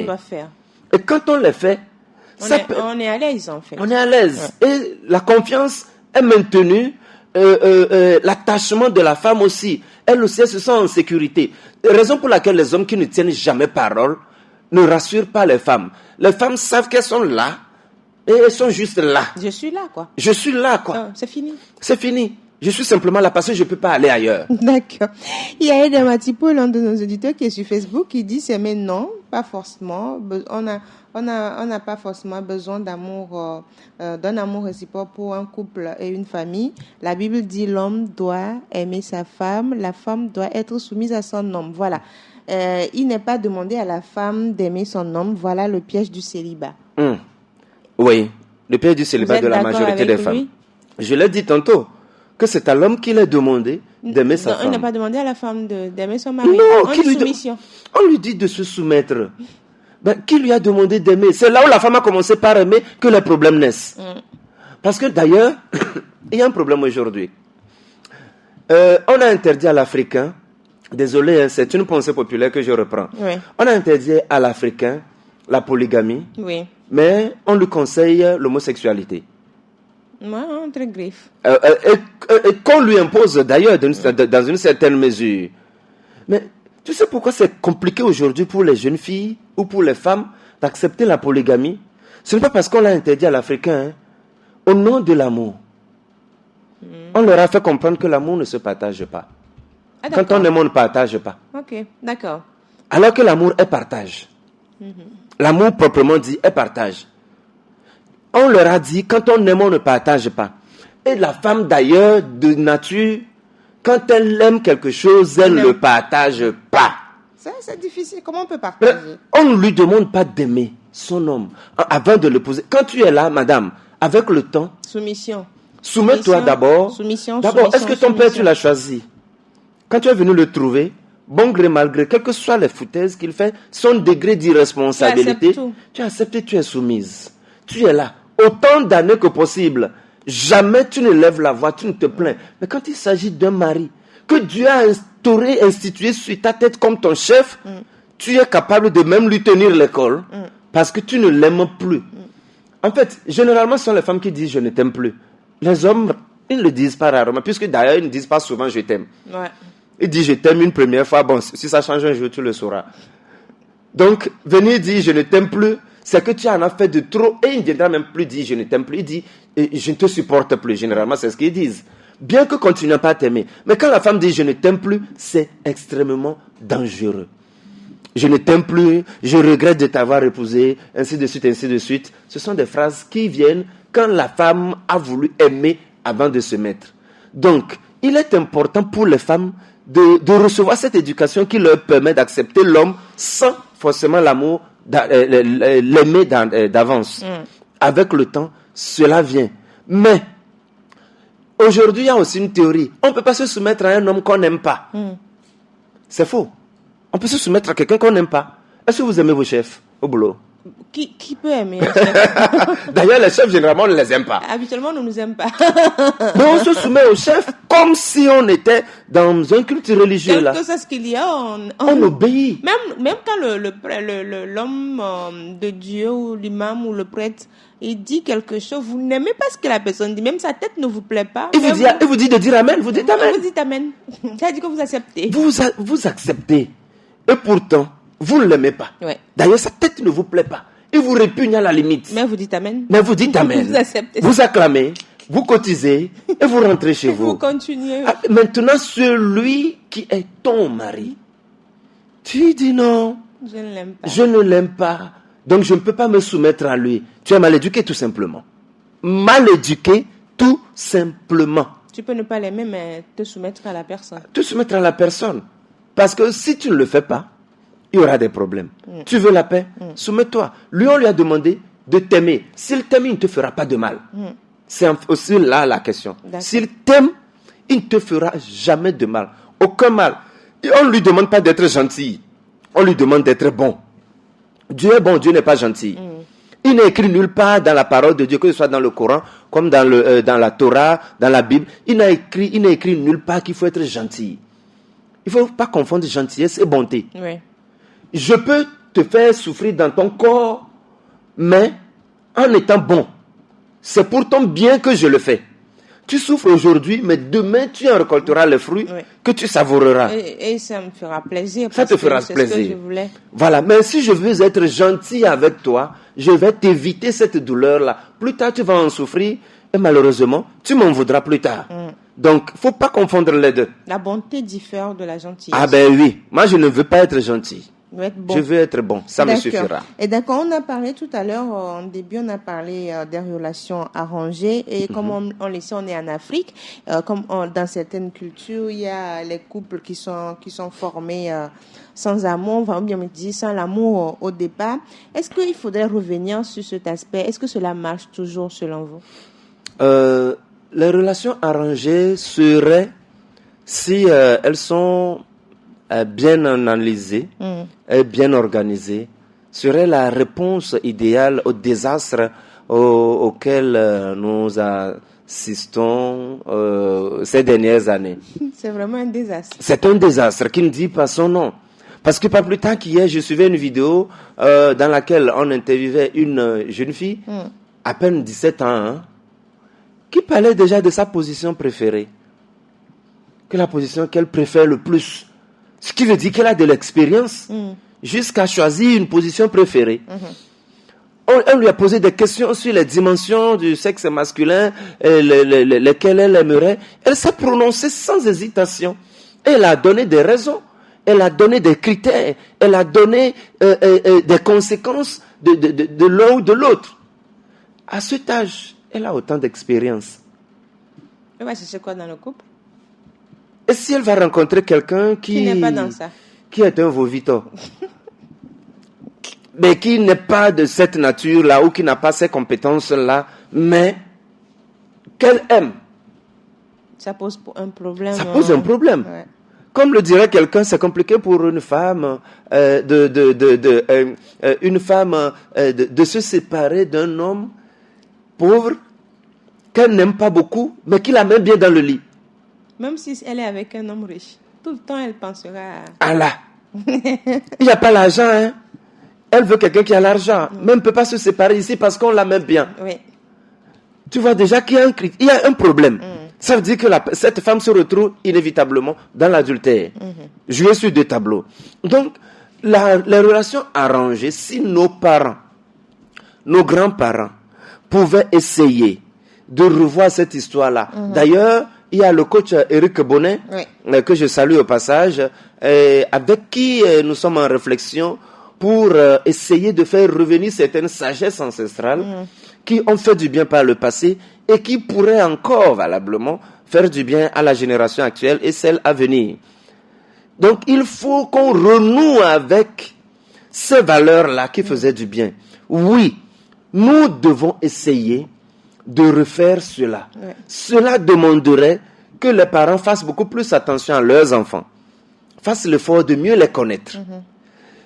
Et quand on le fait, on est à l'aise en fait. On est à l'aise. Ouais. Et la confiance est maintenue. L'attachement de la femme aussi. Elle aussi, elle se sent en sécurité. Raison pour laquelle les hommes qui ne tiennent jamais parole ne rassurent pas les femmes. Les femmes savent qu'elles sont là et elles sont juste là. Je suis là quoi. Je suis là quoi. C'est fini. C'est fini. Je suis simplement là parce que je ne peux pas aller ailleurs. D'accord. Il y a Edda Matipo, l'un de nos auditeurs qui est sur Facebook, qui dit c'est mais non, pas forcément. On n'a pas forcément besoin d'amour, d'un amour réciproque pour un couple et une famille. La Bible dit l'homme doit aimer sa femme, la femme doit être soumise à son homme. Voilà. Il n'est pas demandé à la femme d'aimer son homme. Voilà le piège du célibat. Oui, le piège du célibat de la majorité des femmes. Je l'ai dit tantôt. Que c'est à l'homme qu'il est demandé d'aimer sa femme. On n'a pas demandé à la femme d'aimer son mari. Non, on lui dit de se soumettre. Ben, qui lui a demandé d'aimer? C'est là où la femme a commencé par aimer que les problèmes naissent. Parce que d'ailleurs, il y a un problème aujourd'hui. On a interdit à l'Africain, désolé, c'est une pensée populaire que je reprends. Oui. On a interdit à l'Africain la polygamie, mais on lui conseille l'homosexualité. Très griffe. Et qu'on lui impose d'ailleurs dans une certaine mesure. Mais tu sais pourquoi c'est compliqué aujourd'hui pour les jeunes filles ou pour les femmes d'accepter la polygamie? Ce n'est pas parce qu'on l'a interdit à l'Africain. Au nom de l'amour. On leur a fait comprendre que l'amour ne se partage pas. Quand on aime, on ne partage pas. Ok, d'accord. Alors que l'amour est partage. L'amour proprement dit est partage. On leur a dit, quand on aime, on ne partage pas. Et la femme, d'ailleurs, de nature, quand elle aime quelque chose, elle ne le partage pas. C'est difficile. Comment on peut partager? On ne lui demande pas d'aimer son homme avant de l'épouser. Quand tu es là, madame, avec le temps... Soumission. Soumets-toi d'abord. D'abord, est-ce que ton père, tu l'as choisi? Quand tu es venu le trouver, bon gré, mal gré, quelles que soient les foutaises qu'il fait, son degré d'irresponsabilité, tu acceptes, tu es soumise. Tu es là. Autant d'années que possible. Jamais tu ne lèves la voix, tu ne te plains. Mais quand il s'agit d'un mari que Dieu a institué sur ta tête comme ton chef, tu es capable de même lui tenir l'école parce que tu ne l'aimes plus. En fait, généralement, ce sont les femmes qui disent « je ne t'aime plus ». Les hommes, ils ne le disent pas rarement, puisque d'ailleurs, ils ne disent pas souvent « je t'aime ». Ils disent « je t'aime une première fois, bon, si ça change un jour, tu le sauras ». Donc, venir dire « je ne t'aime plus », c'est que tu en as fait de trop. Et il ne viendra même plus dire « je ne t'aime plus », il dit « je ne te supporte plus ». Généralement, c'est ce qu'ils disent. Bien que continuent pas à t'aimer. Mais quand la femme dit « je ne t'aime plus », c'est extrêmement dangereux. Je ne t'aime plus, je regrette de t'avoir épousé, ainsi de suite, ainsi de suite. Ce sont des phrases qui viennent quand la femme a voulu aimer avant de se mettre. Donc, il est important pour les femmes de recevoir cette éducation qui leur permet d'accepter l'homme sans forcément l'amour, l'aimer d'avance. Avec le temps, cela vient. Mais, aujourd'hui, il y a aussi une théorie. On ne peut pas se soumettre à un homme qu'on n'aime pas. C'est faux. On peut se soumettre à quelqu'un qu'on n'aime pas. Est-ce que vous aimez vos chefs au boulot? Qui peut aimer un chef? D'ailleurs, les chefs, généralement, on ne les aime pas. Habituellement, on ne nous aime pas. Mais on se soumet au chef comme si on était dans un culte religieux. Quel que soit ce qu'il y a, on obéit. Même quand l'homme de Dieu ou l'imam ou le prêtre, il dit quelque chose, vous n'aimez pas ce que la personne dit, même sa tête ne vous plaît pas. Il vous dit de dire amen, vous dites amen. Vous dites amen. Ça veut dire que vous acceptez. Vous acceptez. Et pourtant, vous ne l'aimez pas. Ouais. D'ailleurs, sa tête ne vous plaît pas. Il vous répugne à la limite. Mais vous dites amen. Vous dites amen. Vous acceptez. Vous acclamez, vous cotisez et vous rentrez chez vous. Vous continuez. Maintenant, celui qui est ton mari, tu dis non. Je ne l'aime pas. Je ne l'aime pas. Donc, je ne peux pas me soumettre à lui. Tu es mal éduqué, tout simplement. Mal éduqué, tout simplement. Tu peux ne pas l'aimer, mais te soumettre à la personne. Te soumettre à la personne. Parce que si tu ne le fais pas, il y aura des problèmes. Tu veux la paix? Soumets-toi. Lui, on lui a demandé de t'aimer. S'il t'aime, il ne te fera pas de mal. C'est aussi là la question. D'accord. S'il t'aime, il ne te fera jamais de mal. Aucun mal. Et on ne lui demande pas d'être gentil. On lui demande d'être bon. Dieu est bon, Dieu n'est pas gentil. Il n'est écrit nulle part dans la parole de Dieu, que ce soit dans le Coran, comme dans la Torah, dans la Bible. Il n'est écrit nulle part qu'il faut être gentil. Il ne faut pas confondre gentillesse et bonté. Oui. Je peux te faire souffrir dans ton corps, mais en étant bon. C'est pour ton bien que je le fais. Tu souffres aujourd'hui, mais demain, tu en récolteras les fruits que tu savoureras. Et ça me fera plaisir. Ça te fera plaisir. C'est ce que je voulais. Voilà, mais si je veux être gentil avec toi, je vais t'éviter cette douleur-là. Plus tard, tu vas en souffrir et malheureusement, tu m'en voudras plus tard. Donc, il ne faut pas confondre les deux. La bonté diffère de la gentillesse. Ah ben oui, moi je ne veux pas être gentil. Bon. Je veux être bon, ça me suffira. Et d'accord, on a parlé tout à l'heure, en début, on a parlé des relations arrangées. Et comme on le sait, on est en Afrique. Dans certaines cultures, il y a les couples qui sont formés sans amour, enfin, bien me dire, sans l'amour au départ. Est-ce qu'il faudrait revenir sur cet aspect? Est-ce que cela marche toujours selon vous? Les relations arrangées seraient, si elles sont bien analysées et bien organisées, serait la réponse idéale au désastre auquel nous assistons ces dernières années. C'est vraiment un désastre. C'est un désastre qui ne dit pas son nom. Parce que pas plus tard qu'hier, je suivais une vidéo dans laquelle on interviewait une jeune fille, à peine 17 ans, qui parlait déjà de sa position préférée. Que la position qu'elle préfère le plus. Ce qui veut dire qu'elle a de l'expérience jusqu'à choisir une position préférée. On lui a posé des questions sur les dimensions du sexe masculin, lesquelles elle aimerait. Elle s'est prononcée sans hésitation. Elle a donné des raisons. Elle a donné des critères. Elle a donné des conséquences de l'un ou de l'autre. À cet âge, elle a autant d'expérience. Elle va chercher quoi dans le couple? Et si elle va rencontrer quelqu'un qui n'est pas dans ça, qui est un vovito, mais qui n'est pas de cette nature-là ou qui n'a pas ces compétences-là, mais qu'elle aime, ça pose un problème. Ça pose un problème. Ouais. Comme le dirait quelqu'un, c'est compliqué pour une femme de se séparer d'un homme pauvre qu'elle n'aime pas beaucoup, mais qui la met bien dans le lit. Même si elle est avec un homme riche, tout le temps elle pensera à là. Il n'y a pas l'argent, hein. Elle veut quelqu'un qui a l'argent, mais elle ne peut pas se séparer ici parce qu'on la met bien. Oui. Tu vois déjà qu'il y a un problème. Ça veut dire que cette femme se retrouve inévitablement dans l'adultère. Jouer sur deux tableaux. Donc, les relations arrangées, si nos parents, nos grands-parents pouvaient essayer de revoir cette histoire-là. D'ailleurs, il y a le coach Eric Bonnet, que je salue au passage, avec qui nous sommes en réflexion pour essayer de faire revenir certaines sagesses ancestrales qui ont fait du bien par le passé et qui pourraient encore valablement faire du bien à la génération actuelle et celle à venir. Donc, il faut qu'on renoue avec ces valeurs-là qui faisaient du bien. Oui, nous devons essayer de refaire cela. Cela demanderait que les parents fassent beaucoup plus attention à leurs enfants, fassent l'effort de mieux les connaître,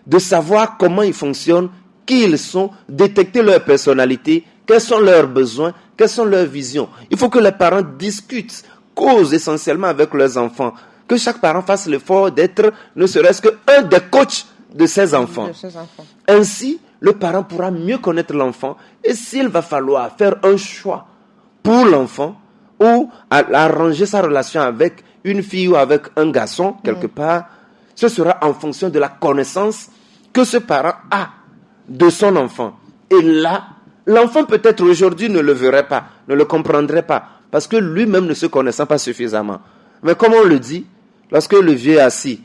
de savoir comment ils fonctionnent, qui ils sont, détecter leur personnalité, quels sont leurs besoins, quelles sont leurs visions. Il faut que les parents discutent, causent essentiellement avec leurs enfants, que chaque parent fasse l'effort d'être ne serait-ce qu'un des coachs de ses enfants. Ainsi, le parent pourra mieux connaître l'enfant et s'il va falloir faire un choix pour l'enfant ou arranger sa relation avec une fille ou avec un garçon, quelque part, ce sera en fonction de la connaissance que ce parent a de son enfant. Et là, l'enfant peut-être aujourd'hui ne le verrait pas, ne le comprendrait pas, parce que lui-même ne se connaissant pas suffisamment. Mais comme on le dit, lorsque le vieux est assis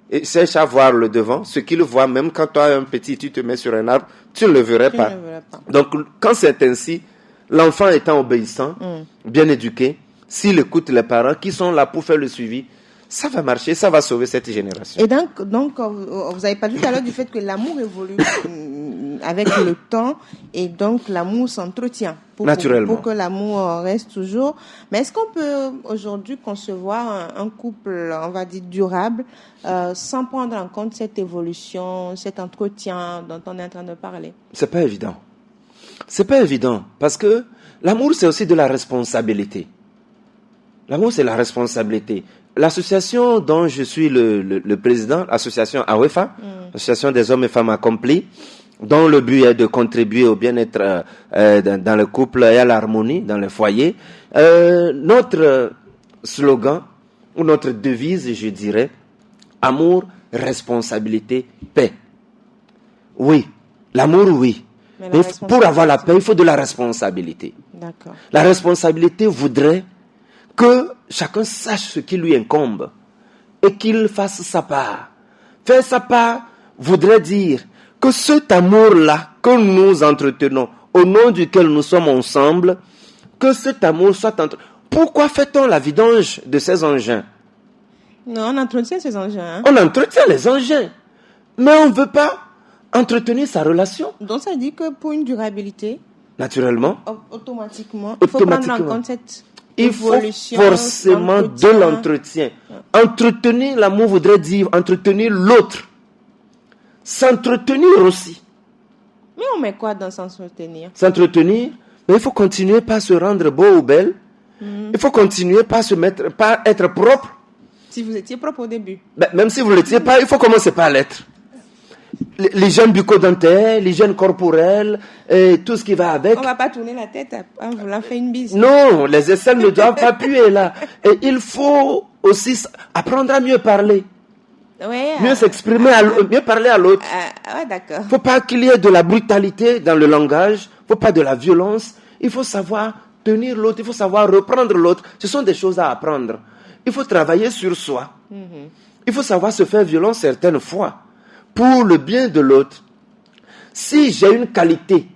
et cherche à voir le devant, ce qu'il voit, même quand toi un petit, tu te mets sur un arbre, tu ne le verrais pas. Donc, quand c'est ainsi, l'enfant étant obéissant, bien éduqué, s'il écoute les parents qui sont là pour faire le suivi, ça va marcher, ça va sauver cette génération. Et donc vous avez parlé tout à l'heure du fait que l'amour évolue avec le temps et donc l'amour s'entretient naturellement pour que l'amour reste toujours. Mais est-ce qu'on peut aujourd'hui concevoir un couple, on va dire, durable sans prendre en compte cette évolution, cet entretien dont on est en train de parler? C'est pas évident. C'est pas évident parce que l'amour, c'est aussi de la responsabilité. L'amour, c'est la responsabilité. L'association dont je suis le président, l'association AWEFA, l'association des hommes et femmes accomplis, dont le but est de contribuer au bien-être dans le couple et à l'harmonie dans les foyers. Notre slogan, ou notre devise, je dirais, amour, responsabilité, paix. Oui, l'amour, oui. Mais pour avoir la paix, il faut de la responsabilité. D'accord. La responsabilité voudrait que chacun sache ce qui lui incombe et qu'il fasse sa part. Faire sa part voudrait dire que cet amour-là que nous entretenons, au nom duquel nous sommes ensemble, que cet amour soit entretenu. Pourquoi fait-on la vidange de ces engins? Non, on entretient ces engins. On entretient les engins, mais on ne veut pas entretenir sa relation. Donc ça dit que pour une durabilité, naturellement, automatiquement, il faut prendre en compte cette évolution. Il faut forcément de l'entretien. Entretenir l'amour voudrait dire entretenir l'autre. S'entretenir aussi. Mais on met quoi dans s'entretenir? S'entretenir, mais il faut continuer par se rendre beau ou belle. Il faut continuer par être propre. Si vous étiez propre au début. Même si vous ne l'étiez pas, il faut commencer par l'être. L'hygiène bucco-dentaire, l'hygiène corporelle, et tout ce qui va avec. On ne va pas tourner la tête en voulant faire une bise. Non, les aisselles ne doivent pas puer là. Et il faut aussi apprendre à mieux parler. Ouais, mieux s'exprimer, mieux parler à l'autre. Ouais, d'accord. Il ne faut pas qu'il y ait de la brutalité dans le langage, il ne faut pas de la violence. Il faut savoir tenir l'autre, il faut savoir reprendre l'autre. Ce sont des choses à apprendre. Il faut travailler sur soi. Il faut savoir se faire violence certaines fois pour le bien de l'autre. Si j'ai une qualité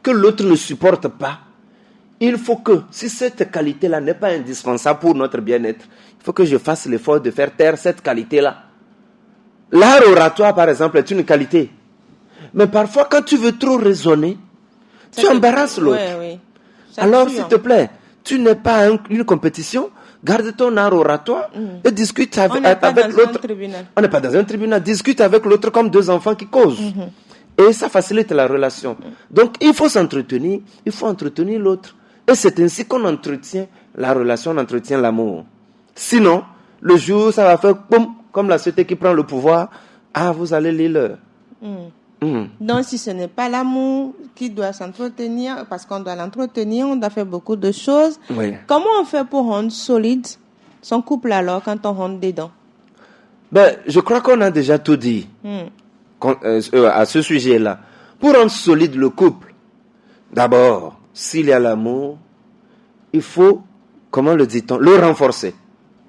que l'autre ne supporte pas, il faut que, si cette qualité-là n'est pas indispensable pour notre bien-être, il faut que je fasse l'effort de faire taire cette qualité-là. L'art oratoire, par exemple, est une qualité. Mais parfois, quand tu veux trop raisonner, tu embarrasses l'autre. Oui. Alors, s'il te plaît, tu n'es pas une compétition, garde ton art oratoire et discute avec l'autre. On n'est pas dans un tribunal. Discute avec l'autre comme deux enfants qui causent. Et ça facilite la relation. Donc, il faut s'entretenir, il faut entretenir l'autre. Et c'est ainsi qu'on entretient la relation, on entretient l'amour. Sinon, le jour, ça va faire comme la société qui prend le pouvoir. Ah, vous allez lire l'heure. Donc, si ce n'est pas l'amour qui doit s'entretenir, parce qu'on doit l'entretenir, on doit faire beaucoup de choses. Oui. Comment on fait pour rendre solide son couple alors, quand on rentre dedans? Je crois qu'on a déjà tout dit à ce sujet-là. Pour rendre solide le couple, d'abord, s'il y a l'amour, il faut, comment le dit-on, le renforcer.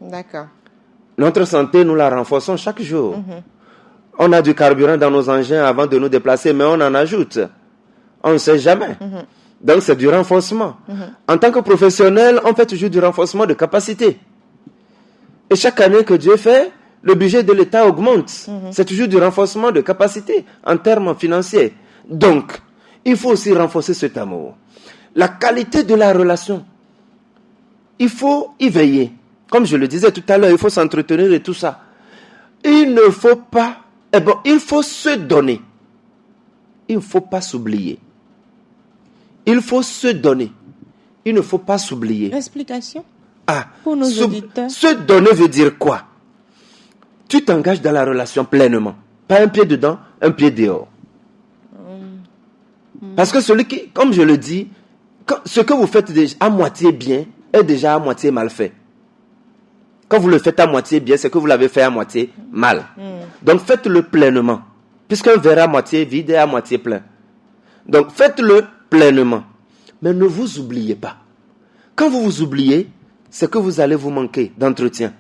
D'accord. Notre santé, nous la renforçons chaque jour. On a du carburant dans nos engins avant de nous déplacer, mais on en ajoute. On ne sait jamais. Donc, c'est du renforcement. En tant que professionnel, on fait toujours du renforcement de capacité. Et chaque année que Dieu fait, le budget de l'État augmente. C'est toujours du renforcement de capacité en termes financiers. Donc, il faut aussi renforcer cet amour. La qualité de la relation, il faut y veiller. Comme je le disais tout à l'heure, il faut s'entretenir et tout ça. Il ne faut pas... il faut se donner. il ne faut pas s'oublier. Il faut se donner. Il ne faut pas s'oublier. Explication Ah, pour nos auditeurs. Se donner veut dire quoi? Tu t'engages dans la relation pleinement. Pas un pied dedans, un pied dehors. Parce que celui qui, comme je le dis, ce que vous faites déjà à moitié bien est déjà à moitié mal fait. Quand vous le faites à moitié bien, c'est que vous l'avez fait à moitié mal. Donc faites-le pleinement. Puisqu'un verre à moitié vide est à moitié plein. Donc faites-le pleinement. Mais ne vous oubliez pas. Quand vous vous oubliez, c'est que vous allez vous manquer d'entretien.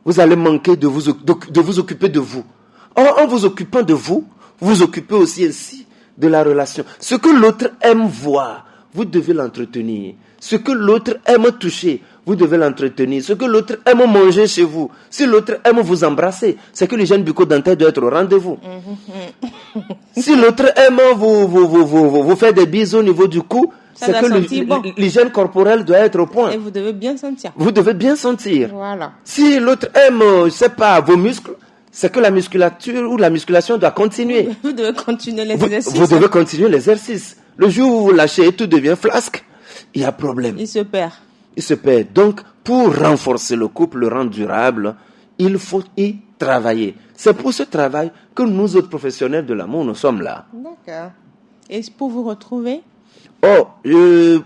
Vous allez manquer de vous occuper de vous. Or, en vous occupant de vous, vous occupez aussi ainsi de la relation. Ce que l'autre aime voir, vous devez l'entretenir. Ce que l'autre aime toucher, vous devez l'entretenir. Ce que l'autre aime manger chez vous, si l'autre aime vous embrasser, c'est que l'hygiène bucco-dentaire doit être au rendez-vous. Si l'autre aime vous faire des bisous au niveau du cou, c'est que l'hygiène corporelle doit être au point. Et vous devez bien sentir. Vous devez bien sentir. Voilà. Si l'autre aime, je ne sais pas, vos muscles, c'est que la musculature ou la musculation doit continuer. Vous devez continuer l'exercice. Vous devez continuer l'exercice. Le jour où vous lâchez et tout devient flasque, il y a problème. Il se perd. Il se perd. Donc, pour renforcer le couple, le rendre durable, il faut y travailler. C'est pour ce travail que nous autres professionnels de l'amour, nous sommes là. D'accord. Et pour vous retrouver?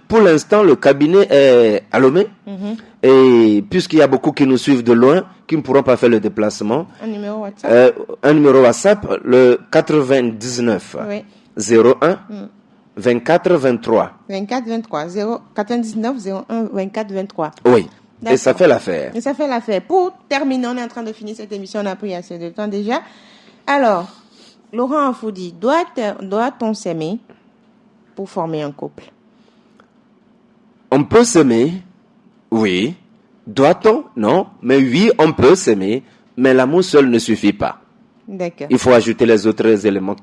Pour l'instant, le cabinet est à Lomé. Et puisqu'il y a beaucoup qui nous suivent de loin, qui ne pourront pas faire le déplacement. Un numéro WhatsApp? Un numéro WhatsApp, le 99 01 24 23. 24 23. 99 01 24 23. Oui. D'accord. Et ça fait l'affaire. Et ça fait l'affaire. Pour terminer, on est en train de finir cette émission. On a pris assez de temps déjà. Alors, Laurent Afoudi, doit-on s'aimer pour former un couple? On peut s'aimer, oui. Doit-on? Non. Mais oui, on peut s'aimer. Mais l'amour seul ne suffit pas. D'accord. Il faut ajouter les autres éléments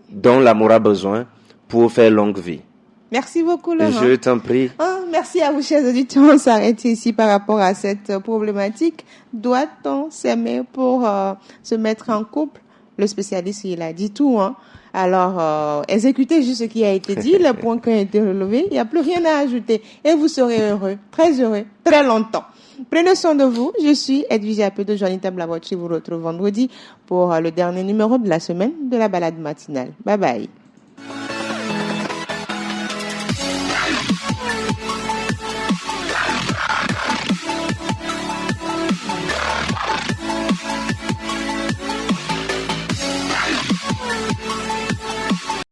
dont l'amour a besoin pour faire longue vie. Merci beaucoup, Laurent. Je t'en prie. Merci à vous, chers auditeurs. On s'arrête ici par rapport à cette problématique. Doit-on s'aimer pour se mettre en couple? Le spécialiste, il a dit tout, hein. Alors, exécutez juste ce qui a été dit, les points qui ont été relevés. Il n'y a plus rien à ajouter. Et vous serez heureux, très longtemps. Prenez soin de vous. Je suis Edwige Apedo, Juanita Blavochi. Vous retrouve vendredi pour le dernier numéro de la semaine de la balade matinale. Bye bye.